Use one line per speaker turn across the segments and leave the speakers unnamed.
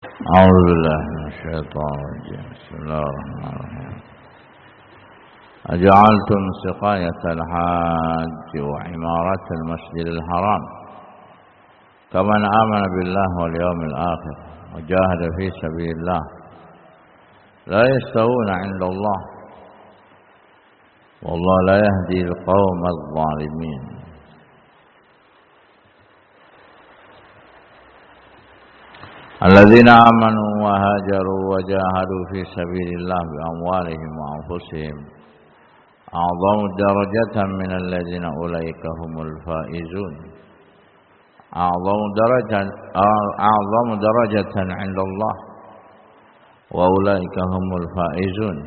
أعوذ بالله من الشيطان الرجيم. بسم الله الرحمن الرحيم. أجعلتم سقاية الحاج وعمارة المسجد الحرام كمن آمن بالله واليوم الآخر وجاهد في سبيل الله لا يستوون عند الله والله لا يهدي القوم الظالمين. الذين آمنوا وهاجروا وجاهدوا في سبيل الله بأموالهم وأنفسهم أعظم درجة من الذين أولئك هم الفائزون. أعظم درجة عند الله وأولئك هم الفائزون.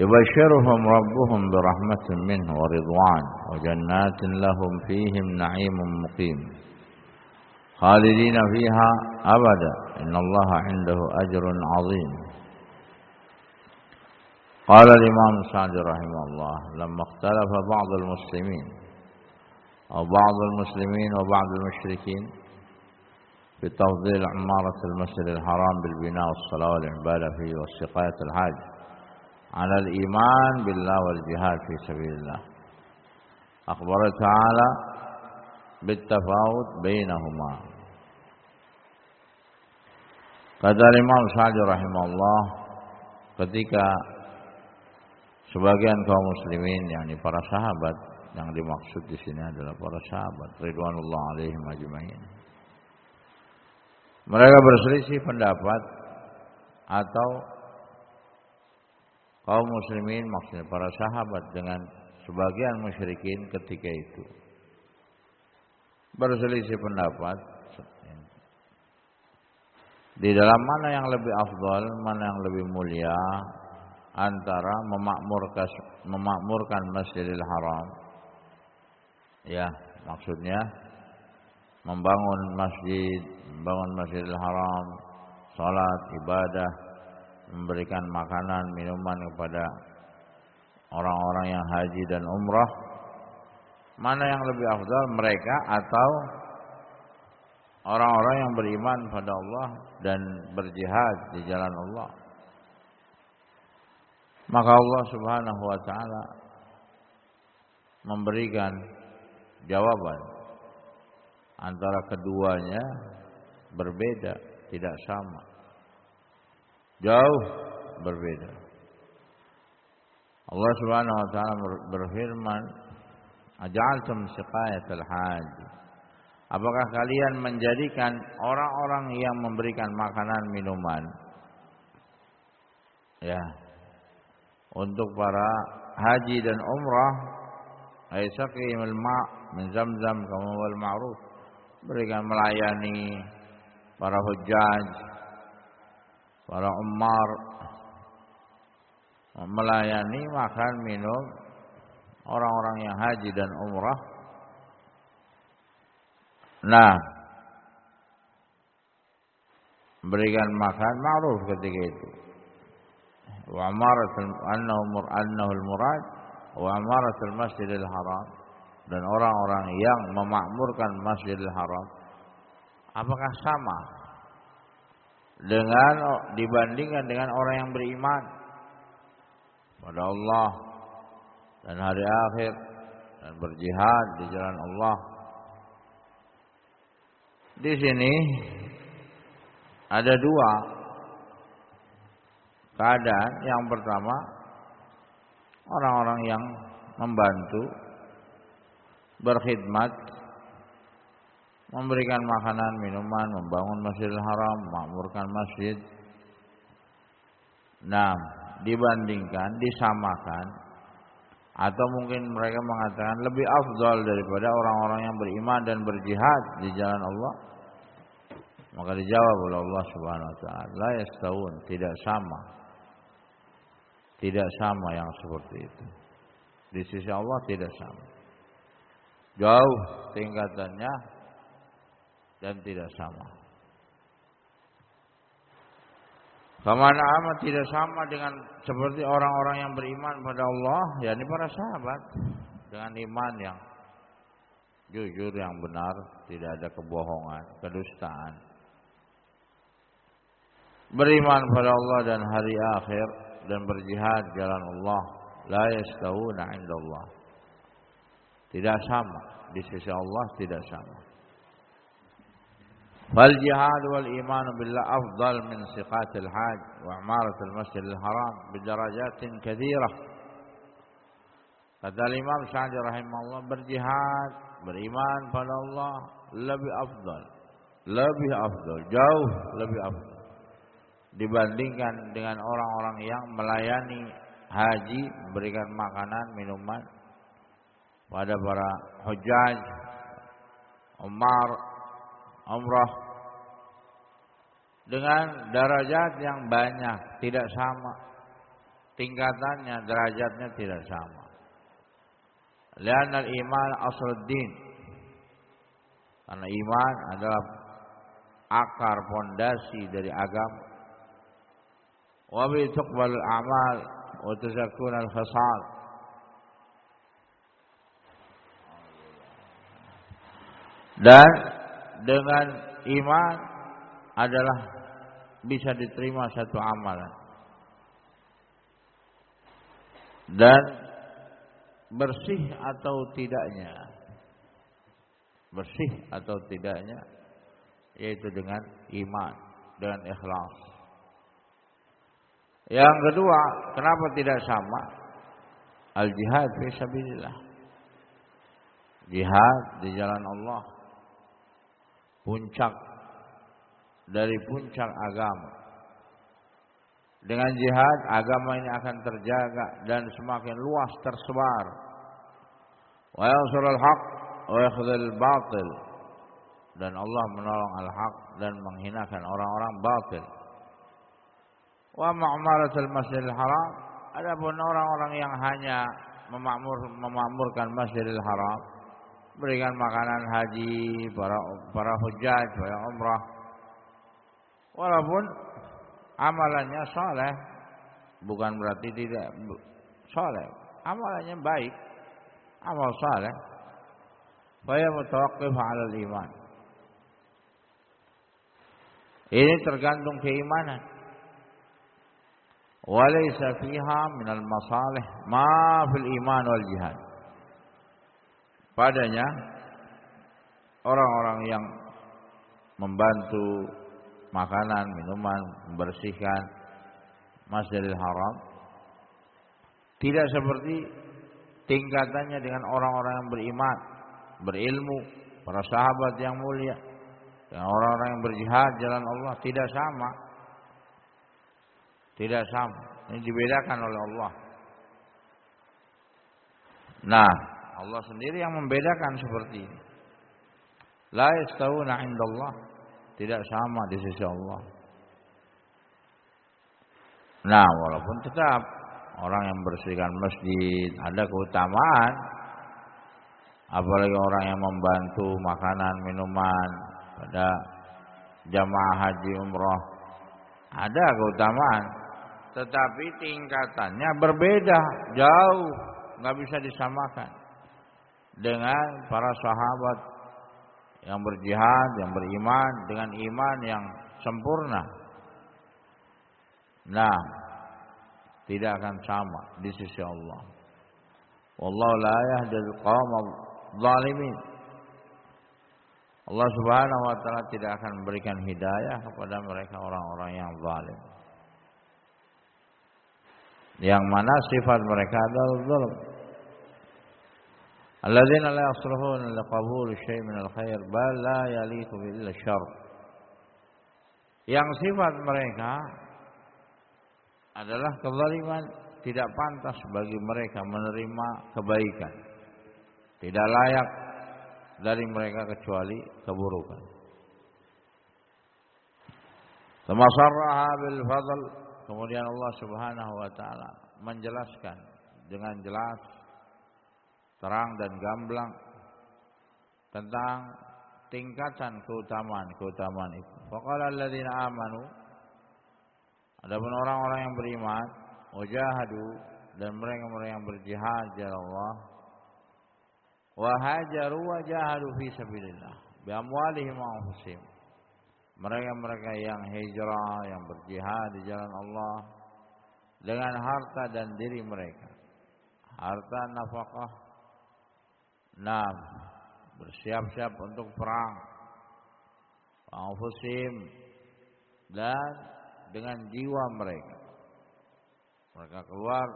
يبشرهم ربهم برحمة منه ورضوان وجنات لهم فيهم نعيم مقيم خالدين فيها أبدا إن الله عنده أجر عظيم. قال الإمام السعدي رحمه الله لما اختلف بعض المسلمين وبعض المشركين في تفضيل عمارة المسجد الحرام بالبناء والصلاة والعبادة فيه والسقاية الحاج على الإيمان بالله والجهاد في سبيل الله أخبر تعالى بالتفاوت بينهما. Kata Imam Sa'di rahimahullah, ketika sebagian kaum muslimin, yakni para sahabat, yang dimaksud di sini adalah para sahabat ridwanullah alaihim ajmain, mereka berselisih pendapat atau kaum muslimin maksudnya para sahabat dengan sebagian musyrikin ketika itu berselisih pendapat di dalam mana yang lebih afdal, mana yang lebih mulia antara memakmurkan Masjidil Haram, ya maksudnya membangun Masjidil Haram, salat, ibadah, memberikan makanan, minuman kepada orang-orang yang haji dan umrah, mana yang lebih afdal, mereka atau orang-orang yang beriman pada Allah dan berjihad di jalan Allah? Maka Allah Subhanahu wa taala memberikan jawaban antara keduanya berbeda, tidak sama, jauh berbeda. Allah Subhanahu wa taala berfirman, "Aj'altum siqayatal hajj." Apakah kalian menjadikan orang-orang yang memberikan makanan minuman, ya, untuk para haji dan umrah, ay saqimul ma' min Zamzam kama wal ma'ruf, berikan melayani para hujjaj, para ummar, melayani makan minum orang-orang yang haji dan umrah. Nah, berikan makan ma'ruf ketika itu. Wa amaratul annahul murad wa amaratul Masjidil Haram, dan orang-orang yang memakmurkan Masjidil Haram apakah sama dengan dibandingkan dengan orang yang beriman pada Allah dan hari akhir dan berjihad di jalan Allah? Di sini ada dua keadaan. Yang pertama, orang-orang yang membantu, berkhidmat, memberikan makanan, minuman, membangun Masjidil Haram, memakmurkan masjid. Nah, dibandingkan, disamakan, atau mungkin mereka mengatakan lebih afdal daripada orang-orang yang beriman dan berjihad di jalan Allah. Maka dijawab oleh Allah Subhanahu wa taala, la yastawun, tidak sama. Tidak sama yang seperti itu. Di sisi Allah tidak sama. Jauh tingkatannya dan tidak sama. Kamana amat tidak sama dengan seperti orang-orang yang beriman pada Allah, yakni para sahabat, dengan iman yang jujur, yang benar, tidak ada kebohongan, kedustaan. beriman pada Allah dan hari akhir dan berjihad jalan Allah, la yastawuna 'indallah. Tidak sama di sisi Allah, tidak sama. Fal jihad wal iman billah afdal min siqatil haj wa imaratil masjidil haram bidarajatin katsirah. Kata Imam Sa'di rahimahullah, berjihad, beriman pada Allah lebih afdal, jauh lebih afdal dibandingkan dengan orang-orang yang melayani haji, memberikan makanan, minuman pada para hujjaj, umrah dengan derajat yang banyak, tidak sama tingkatannya, derajatnya tidak sama. Lianna al-iman asluddin, karena iman adalah akar pondasi dari agama. Wa bi tuqbal al-a'mal wa tuzakkun al-khisal. Dan dengan iman adalah bisa diterima satu amalan dan bersih atau tidaknya, yaitu dengan iman, dengan ikhlas. Yang kedua, kenapa tidak sama? Al-jihad fi sabilillah, jihad di jalan Allah, puncak dari puncak agama. Dengan jihad, agama ini akan terjaga dan semakin luas tersebar. Wa yansurul haq wa yakhdhul batil, dan Allah menolong al-haq dan menghinakan orang-orang batil. Wa ma'maratul masjidil haram, adapun orang-orang yang hanya memakmurkan Masjidil Haram, berikan makanan haji para hujjaj, para umrah, walaupun amalannya saleh, bukan berarti tidak saleh, amalannya baik, amal saleh, fa mutawaqqif 'ala al-iman. Ini tergantung keimanan. Walaysa fiha minal masalih ma fil iman wal jihad. Padanya orang-orang yang membantu makanan, minuman, membersihkan Masjidil Haram tidak seperti tingkatannya dengan orang-orang yang beriman, berilmu, para sahabat yang mulia, dengan orang-orang yang berjihad jalan Allah, tidak sama. Tidak sama. Ini dibedakan oleh Allah. Nah, Allah sendiri yang membedakan seperti ini. La yastawuna 'indallah, tidak sama di sisi Allah. Nah, walaupun tetap orang yang bersihkan masjid ada keutamaan, apalagi orang yang membantu makanan, minuman pada jamaah haji umrah, ada keutamaan. Tetapi tingkatannya berbeda, jauh, nggak bisa disamakan dengan para sahabat yang berjihad, yang beriman dengan iman yang sempurna. Nah, tidak akan sama di sisi Allah. Wallahu la yahdil qaumadh zalimin. Allah Subhanahu wa taala tidak akan memberikan hidayah kepada mereka orang-orang yang zalim, yang mana sifat mereka adalah zalim. Alladzina la yasluhuna liqabul syai' min al-khair bal la yaliqu illa syarr. Yang sifat mereka adalah kezaliman, tidak pantas bagi mereka menerima kebaikan, tidak layak dari mereka kecuali keburukan. Tamasarraha bil fadl. Kemudian Allah Subhanahu wa taala menjelaskan dengan jelas, terang dan gamblang tentang tingkatan keutamaan itu. Faqala alladziina aamanu, adapun orang-orang yang beriman, wajahadu, dan mereka yang berjihad jalan Allah, wa hajaru wa jahadu fi sabilillah bi amwalihim wa anfusihim, mereka-mereka yang hijrah, yang berjihad di jalan Allah dengan harta dan diri mereka. Harta nafkah, bersiap-siap untuk perang, anfusim, dan dengan jiwa mereka. Mereka keluar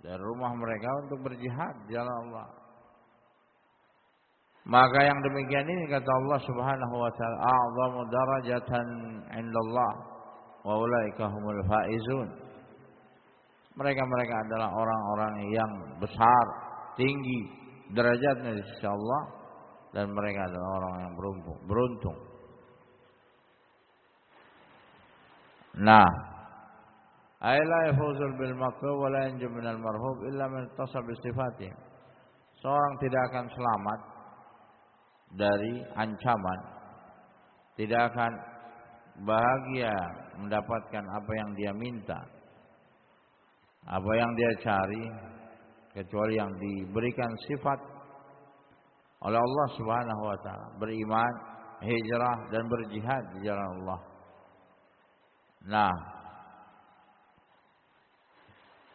dari rumah mereka untuk berjihad di jalan Allah. Maka yang demikian ini kata Allah Subhanahu wa taala, a'zamu darajatan 'indallah wa ulaika humul faizun. Mereka adalah orang-orang yang besar, tinggi derajatnya di sisi Allah, dan mereka adalah orang yang beruntung. Ay la yafuzul bil makrub wa la yanju minal marhub illa man ittasab bi sifatih. Seorang tidak akan selamat dari ancaman, tidak akan bahagia mendapatkan apa yang dia minta, apa yang dia cari, kecuali yang diberikan sifat oleh Allah Subhanahu wa taala, beriman, hijrah, dan berjihad di jalan Allah.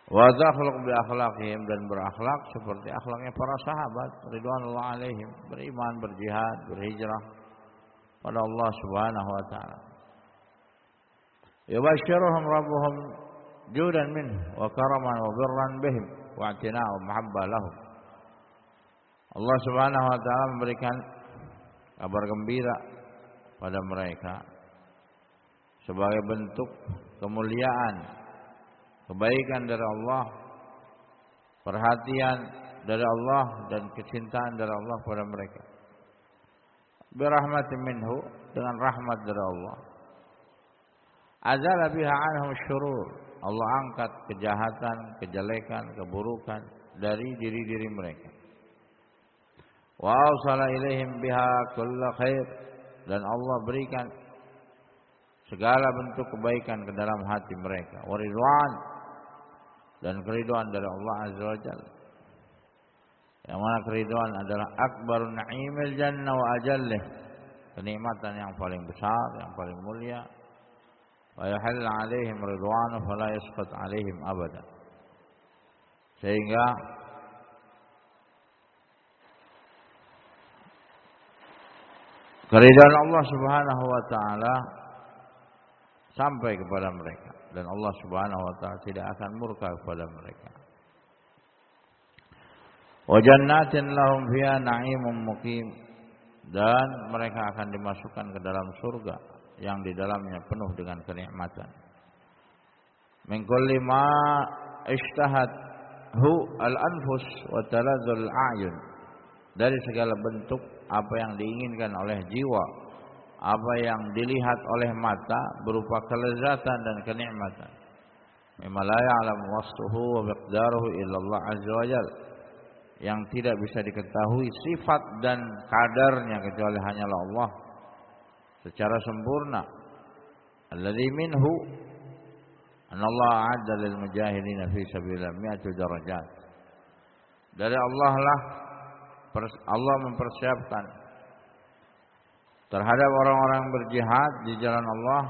Wa takhluq bi akhlaqihim, dan berakhlak seperti akhlaknya para sahabat ridwanullah alaihim, beriman, berjihad, berhijrah pada Allah Subhanahu wa taala. Yubashshiruhum rabbuhum judan minhu wa karaman wa birran bihim wa i'tina'u wa mahabbah lahum. Allah Subhanahu wa taala memberikan kabar gembira pada mereka sebagai bentuk kemuliaan, kebaikan dari Allah, perhatian dari Allah, dan kecintaan dari Allah pada mereka. Birahmatin minhu, dengan rahmat dari Allah. Azala biha anhum syurur, Allah angkat kejahatan, kejelekan, keburukan dari diri-diri mereka. Wa awsala ilaihim biha kulla khair, dan Allah berikan segala bentuk kebaikan ke dalam hati mereka. Wa ridwan, dan keridhaan dari Allah Azza wa Jalla. Yang mana keridhaan adalah akbarun na'imil jannah wa ajallih, kenikmatan yang paling besar, yang paling mulia. Wa yahalla 'alaihim ridwanu fala yasqat 'alaihim abada. Sehingga keridhaan Allah Subhanahu wa taala sampai kepada mereka, dan Allah Subhanahu wa taala tidak akan murka kepada mereka. Wa jannatin lahum fiha na'imun muqim, dan mereka akan dimasukkan ke dalam surga yang di dalamnya penuh dengan kenikmatan. Min kulli ma ishtahathu al-anfus wa taladzul a'yun, dari segala bentuk apa yang diinginkan oleh jiwa, apa yang dilihat oleh mata berupa kelezatan dan kenikmatan. Mimma la ya'lamu wasfuhu wa miqdaruhu illa Allah azza wa jalla, yang tidak bisa diketahui sifat dan kadarnya kecuali hanyalah Allah secara sempurna. Alladzi minhu anallahu a'adda lil mujahidin fi sabilillah mi'atu darajat. Dari Allah lah Allah mempersiapkan terhadap orang-orang berjihad di jalan Allah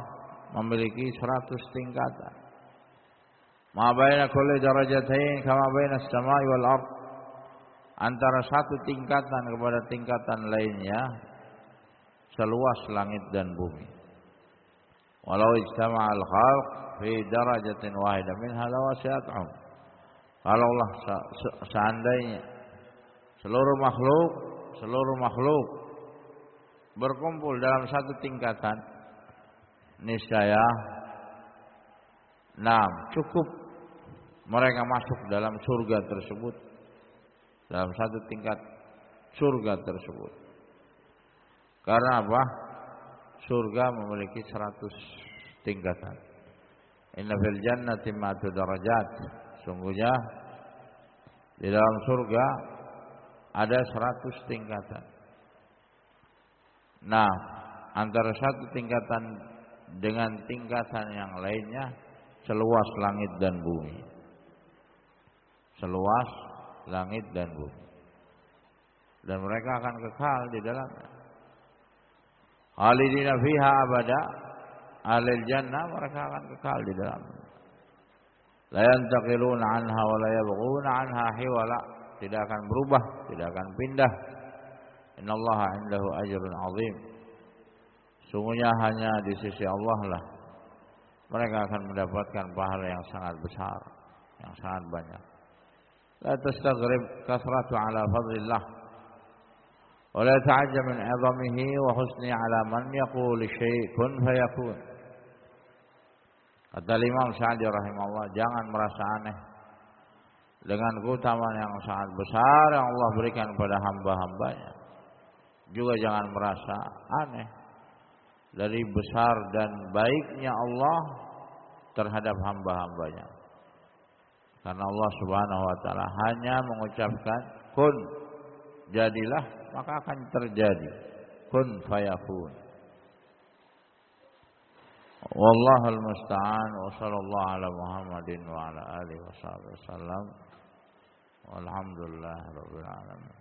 memiliki 100 tingkatan. Ma baina kulli darajatain kama baina as-sama'i wal ardh, antara satu tingkatan kepada tingkatan lainnya seluas langit dan bumi. Walau ijtama'al khalq fi darajatin wahidah minha lawasi'atuhum, kalau Allah seandainya seluruh makhluk berkumpul dalam satu tingkatan, niscaya cukup mereka masuk dalam surga tersebut, dalam satu tingkat surga tersebut. Karena apa? Surga memiliki 100 tingkatan. Inna fil jannati ma'atu darajat, sungguhnya di dalam surga ada 100 tingkatan. Antara satu tingkatan dengan tingkatan yang lainnya seluas langit dan bumi. Seluas langit dan bumi. Dan mereka akan kekal di dalamnya. Khalidina fiha abada. Ahlul jannah mereka akan kekal di dalamnya. La yantaqiluna anha wa la yabghuna anha hiwala. Tidak akan berubah, tidak akan pindah. Innallaha 'indahu ajrun 'azim. Sungguhnya hanya di sisi Allah lah mereka akan mendapatkan pahala yang sangat besar, yang sangat banyak. La tastaghrib kasratu ala fadlillah wa la ta'ajjab min 'izamihi wa husni 'ala man yaqulu syai' kun fayakun. Kata Imam Sa'di rahimahullah, jangan merasa aneh dengan keutamaan yang sangat besar yang Allah berikan pada hamba-hambanya. Juga jangan merasa aneh dari besar dan baiknya Allah terhadap hamba-hambanya. Karena Allah Subhanahu wa taala hanya mengucapkan kun, jadilah, maka akan terjadi. Kun fayakun. Wallahul musta'an wa sallallahu ala Muhammadin wa ala alihi wasallam. Walhamdulillahirabbil alamin.